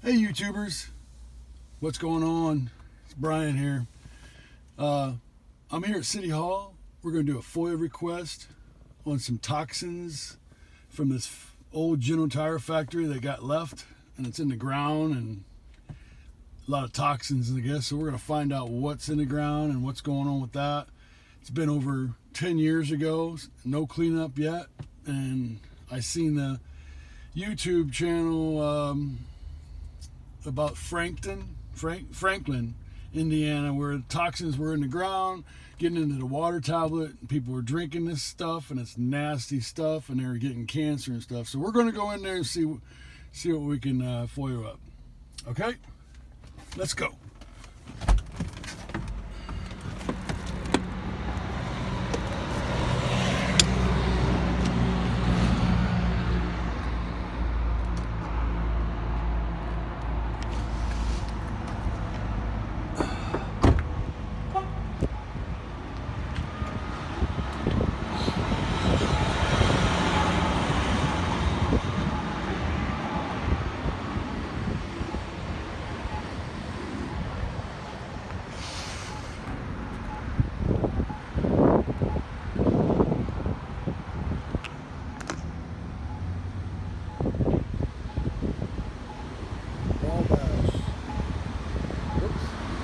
Hey YouTubers, what's going on? It's Brian here. I'm here at City Hall. We're going to do a Foia request on some toxins from this old General Tire factory that got left, and it's in the ground and a lot of toxins, I guess. So we're going to find out what's in the ground and what's going on with that. It's been over 10 years ago, no cleanup yet, and I seen the YouTube channel about Franklin, Indiana, where toxins were in the ground, getting into the water tablet. And people were drinking this stuff, and it's nasty stuff, and they were getting cancer and stuff. So we're going to go in there and see what we can FOIA up. Okay, let's go.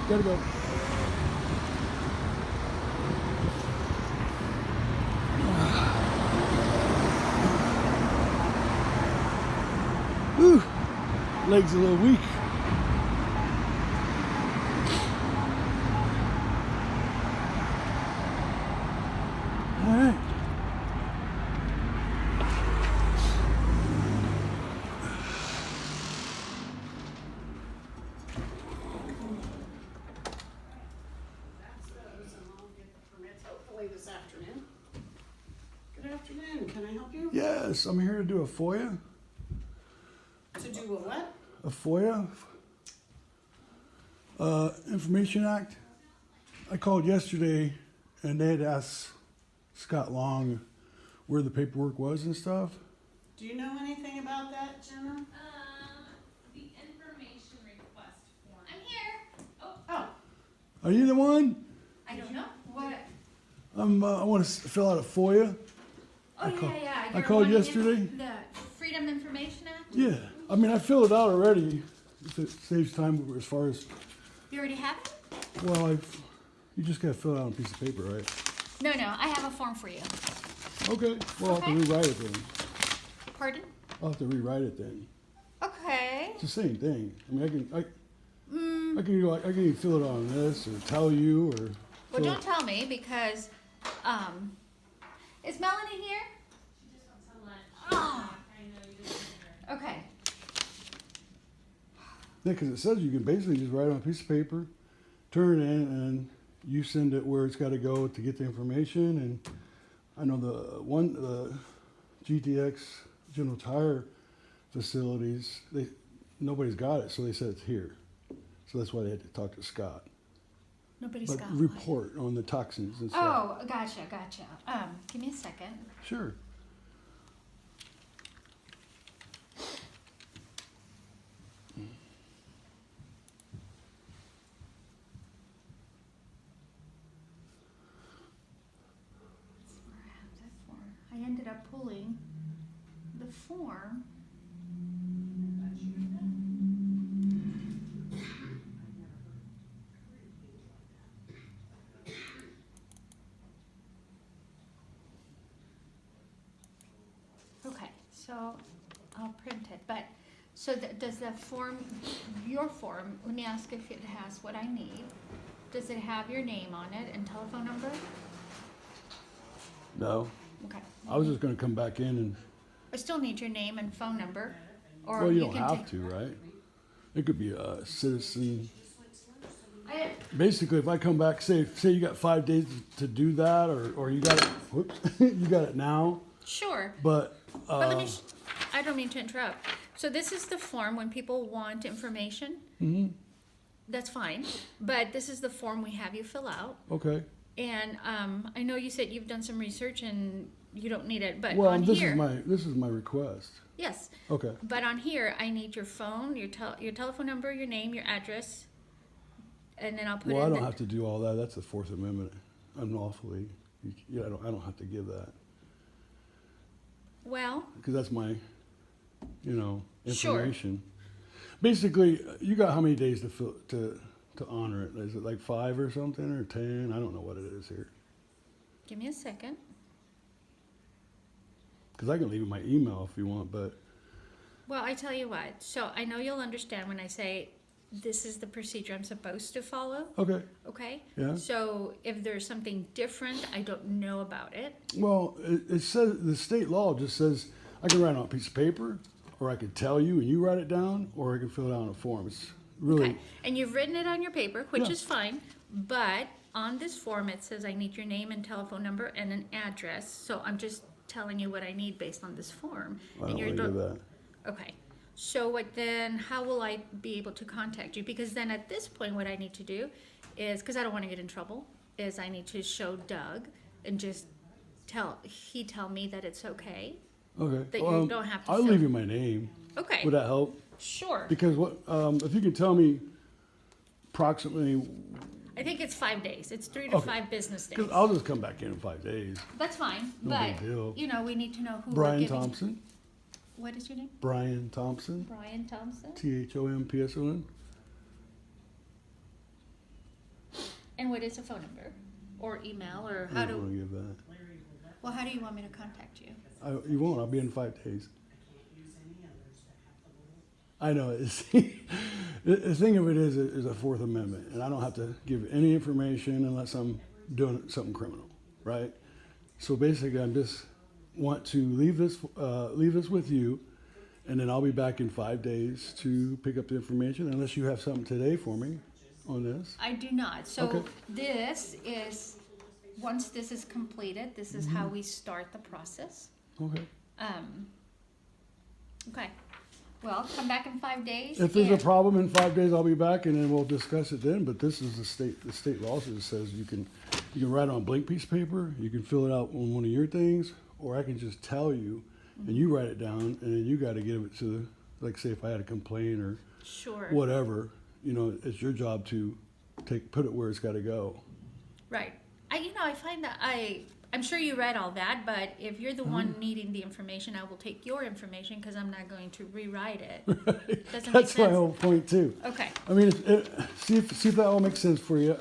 Gotta go. Whew. Legs a little weak. All right. This afternoon. Good afternoon. Can I help you? Yes, I'm here to do a FOIA. To do a what? A FOIA, Information Act. I called yesterday, and they had asked Scott Long where the paperwork was and stuff. Do you know anything about that, Jenna? The information request form. I'm here. Oh, Are you the one? I don't know. What? I want to fill out a FOIA. Oh, yeah. I You're called wanting yesterday. The Freedom Information Act? Yeah, I mean, I filled it out already. If it saves time as far as, You already have it? well, you just got to fill it out on a piece of paper, right? No, I have a form for you. Okay, well, I'll have to Okay. rewrite it then. Pardon? I'll have to rewrite it then. Okay. It's the same thing. I mean, I can either fill it on this or tell you or. Well, don't tell me because, is Melanie here? She just wants some lunch. Oh, I know you just need her. okay. Yeah, because it says you can basically just write it on a piece of paper, turn it in, and you send it where it's got to go to get the information. And I know the GTX General Tire facilities, nobody's got it, so they said it's here. So that's why they had to talk to Scott. Nobody's But got one. report on the toxins and stuff. Oh, gotcha. Give me a second. Sure. That's where I have that form. I ended up pulling the form. Okay, so I'll print it, but, so does the form, your form, let me ask if it has what I need. Does it have your name on it and telephone number? No, Okay. I was just going to come back in and. I still need your name and phone number, or Well, you you don't can have take. to, right? It could be a citizen. I, Basically, if I come back, say you got 5 days to do that, or you got it. Whoops, you got it now. sure, But but let me, I don't mean to interrupt. So this is the form when people want information. mhm, That's fine, but this is the form we have you fill out. okay. And I know you said you've done some research and you don't need it, but Well, on here, this is my request. yes. Okay. But on here, I need your phone, your telephone number, your name, your address, and then I'll put Well, I in don't have to do all that. That's the Fourth Amendment. Unlawfully. Yeah, I don't have to give that Well, because that's my, Sure. information. Basically, you got how many days to honor it? Is it like 5 or something or 10? I don't know what it is here. give me a second. Because I can leave you my email if you want, but Well, I tell you what. So I know you'll understand when I say this is the procedure I'm supposed to follow. okay. Okay. Yeah. So if there's something different, I don't know about it. Well, it says the state law just says I can write it on a piece of paper, or I can tell you and you write it down, or I can fill it out on a form. It's really Okay. And you've written it on your paper, which Yeah. is fine. But on this form, it says I need your name and telephone number and an address. So I'm just telling you what I need based on this form. I don't and really give that. Okay. So how will I be able to contact you? Because then at this point, what I need to do is, because I don't want to get in trouble, is I need to show Doug and just tell me that it's okay. Okay. That you don't have to I'll fill- leave you my name. Okay. Would that help? Sure. Because if you can tell me approximately, I think it's 5 days. It's 3 to Okay. 5 business days. because I'll just come back in 5 days. That's fine. No but, big deal. we need to know who we're Brian giving. Thompson. What is your name? Brian Thompson. Brian Thompson. THOMPSON. And what is the phone number? Or email? Or I don't want to give that. how do you want me to contact you? You won't. I'll be in 5 days. I know. The thing of it is a Fourth Amendment, and I don't have to give any information unless I'm doing something criminal, right? So basically, I just want to leave this with you, and then I'll be back in 5 days to pick up the information. Unless you have something today for me on this. I do not. So Okay. this is, once this is completed, this is how we start the process. Okay. Okay. Well, come back in 5 days. If there's a and- problem in 5 days, I'll be back, and then we'll discuss it then. But this is the state law says you can write on a blank piece of paper, you can fill it out on one of your things, or I can just tell you, and you write it down, and then you got to give it to like say if I had a complaint or Sure. whatever, it's your job to put it where it's got to go. Right. I find that I'm sure you read all that, but if you're the one needing the information, I will take your information because I'm not going to rewrite it. Doesn't make That's my sense. whole point too. Okay. I mean, see if that all makes sense for you.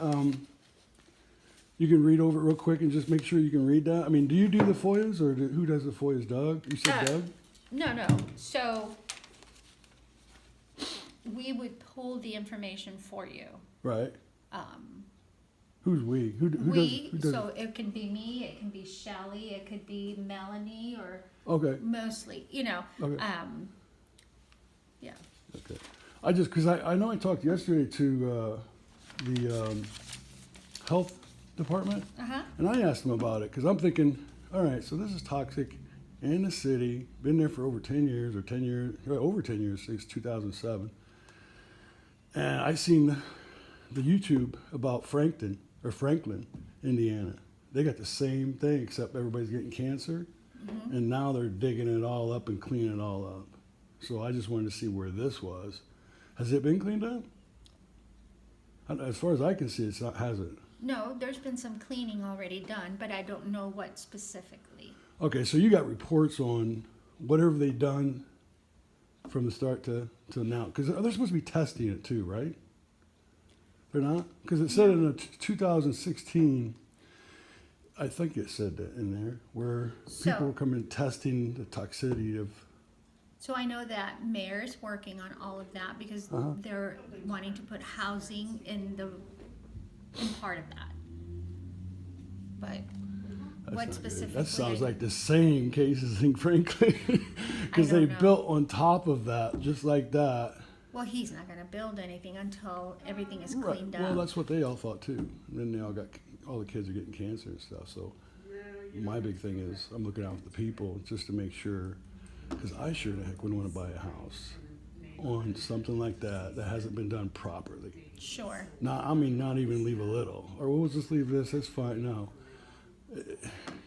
You can read over it real quick and just make sure you can read that. I mean, do you do the FOIAs or who does the FOIAs? Doug? You said Doug? No. So we would pull the information for you. Right. Who's we? Who does? So it can be me, it can be Shelley, it could be Melanie, or Okay. mostly, Okay. Yeah. Okay. Because I know I talked yesterday to the health department, Uh-huh. and I asked them about it because I'm thinking, all right, so this is toxic in the city, been there for over 10 years over 10 years since 2007. And I seen the YouTube about Franklin, Indiana. They got the same thing, except everybody's getting cancer, and now they're digging it all up and cleaning it all up. So I just wanted to see where this was. Has it been cleaned up? As far as I can see, it's not, has it? No, there's been some cleaning already done, but I don't know what specifically. Okay, so you got reports on whatever they've done from the start to now. Because they're supposed to be testing it too, right? They're not? Because it said in 2016, I think it said that in there, where So- people were coming testing the toxicity of. So I know that mayor's working on all of that because Uh-huh. they're wanting to put housing in part of that. But That's what not good. specifically? That sounds like the same cases in Franklin. Because I they don't know. built on top of that, just like that. Well, he's not going to build anything until everything is Right. cleaned Well, up. that's what they all thought too. And then they all the kids are getting cancer and stuff. So my big thing is I'm looking out for the people just to make sure, because I sure the heck wouldn't want to buy a house on something like that hasn't been done properly. Sure. Not even leave a little, or we'll just leave this. That's fine. No,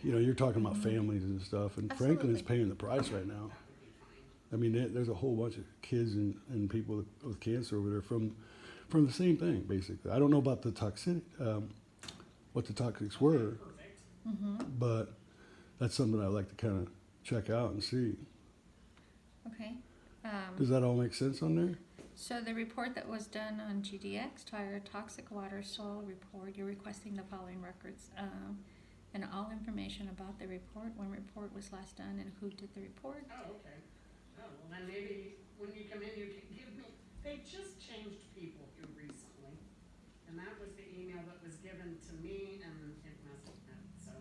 you know, you're talking about families and stuff, and Franklin's Absolutely. paying the price right now. I mean, there's a whole bunch of kids and people with cancer over there from the same thing, basically. I don't know about the toxic, what the toxics were, but that's something I like to kind of check out and see. Okay. Does that all make sense on there? So the report that was done on GDX, tire, toxic water, soil report, you're requesting the following records, and all information about the report, when report was last done, and who did the report. Oh, okay. Oh, well then maybe when you come in, you can give me, they just changed people here recently. And that was the email that was given to me and it must have been, so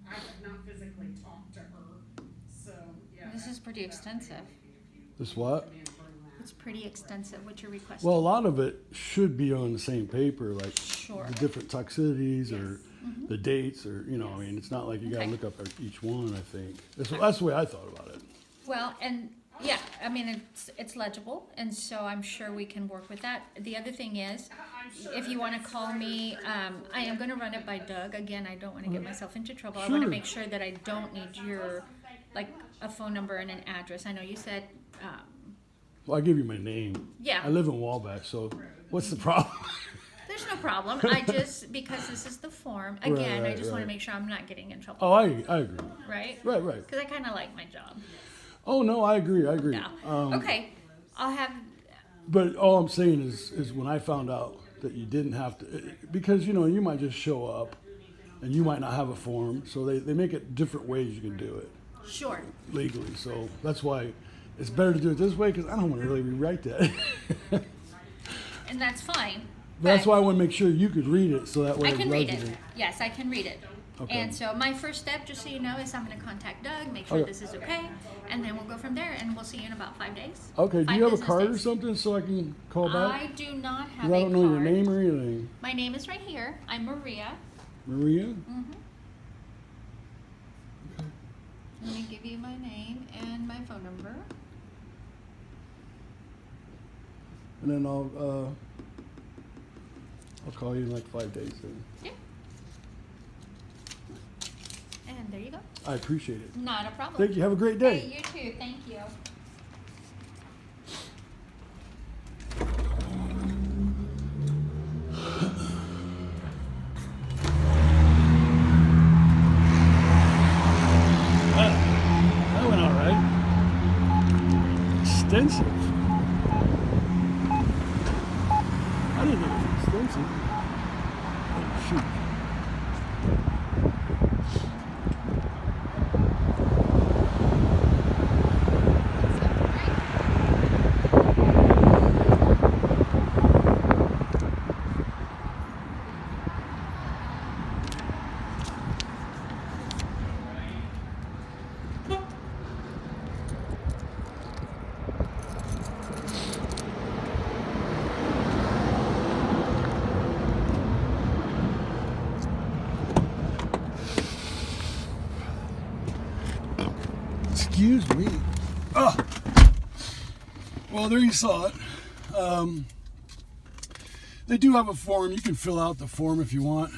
I have not physically talked to her, so, yeah. This is pretty that would be extensive. maybe if you This what? come in and bring that. It's pretty extensive, what you're requesting. Well, a lot of it should be on the same paper, like Sure. the different toxicities or Mhm. the dates, or, you know, I mean, it's not like you gotta Okay. look up each one, I think. That's the way I thought about it. Well, and, yeah, I mean, it's legible, and so I'm sure we can work with that. The other thing is, I'm sure if you that wanna it's call right me, or I am gonna run it by Doug. Again, I don't wanna get myself into trouble. I wanna Sure. make sure that I don't need your, like, a phone number and an address. I know you said, Well, I give you my name. yeah. I live in Wabash, so what's the problem? There's no problem. I just, because this is the form, again, I Right, just wanna right. make sure I'm not getting in trouble, Oh, I agree. right? Right. Cause I kinda like my job. Oh, no, I agree. Yeah. Okay, I'll have, But all I'm saying is when I found out that you didn't have to, because, you know, you might just show up and you might not have a form, so they make it different ways you can do it sure. legally. So that's why it's better to do it this way, because I don't want to really rewrite that. And that's fine. That's but- why I want to make sure you could read it, so that way I it's can read it. legible. Yes, I can read it. Okay. And so my first step, just so you know, is I'm going to contact Doug, make sure Okay. this is okay, and then we'll go from there, and we'll see you in about 5 days. Okay, do 5 you have a business card or days. something so I can call back? I do not have 'Cause I a don't know your card. name or anything. My name is right here. I'm Maria. Maria? Mm-hmm. Let me give you my name and my phone number. And then I'll call you in like 5 days then. Yeah. And there you go. I appreciate it. Not a problem. Thank you. Have a great day. Hey, you too. Thank you. That went all right. Extensive. I didn't think it was extensive. Oh, shoot. Excuse me. Oh. Well, there you saw it. They do have a form. You can fill out the form if you want.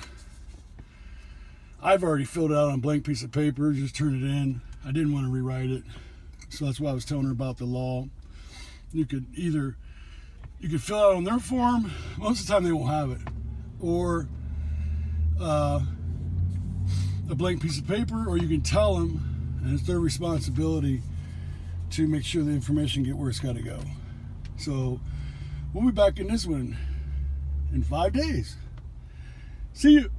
I've already filled it out on a blank piece of paper. Just turn it in. I didn't want to rewrite it. So that's why I was telling her about the law. You could fill out on their form. Most of the time they won't have it. Or a blank piece of paper, or you can tell them, and it's their responsibility to make sure the information get where it's got to go. So we'll be back in this one in 5 days. See you.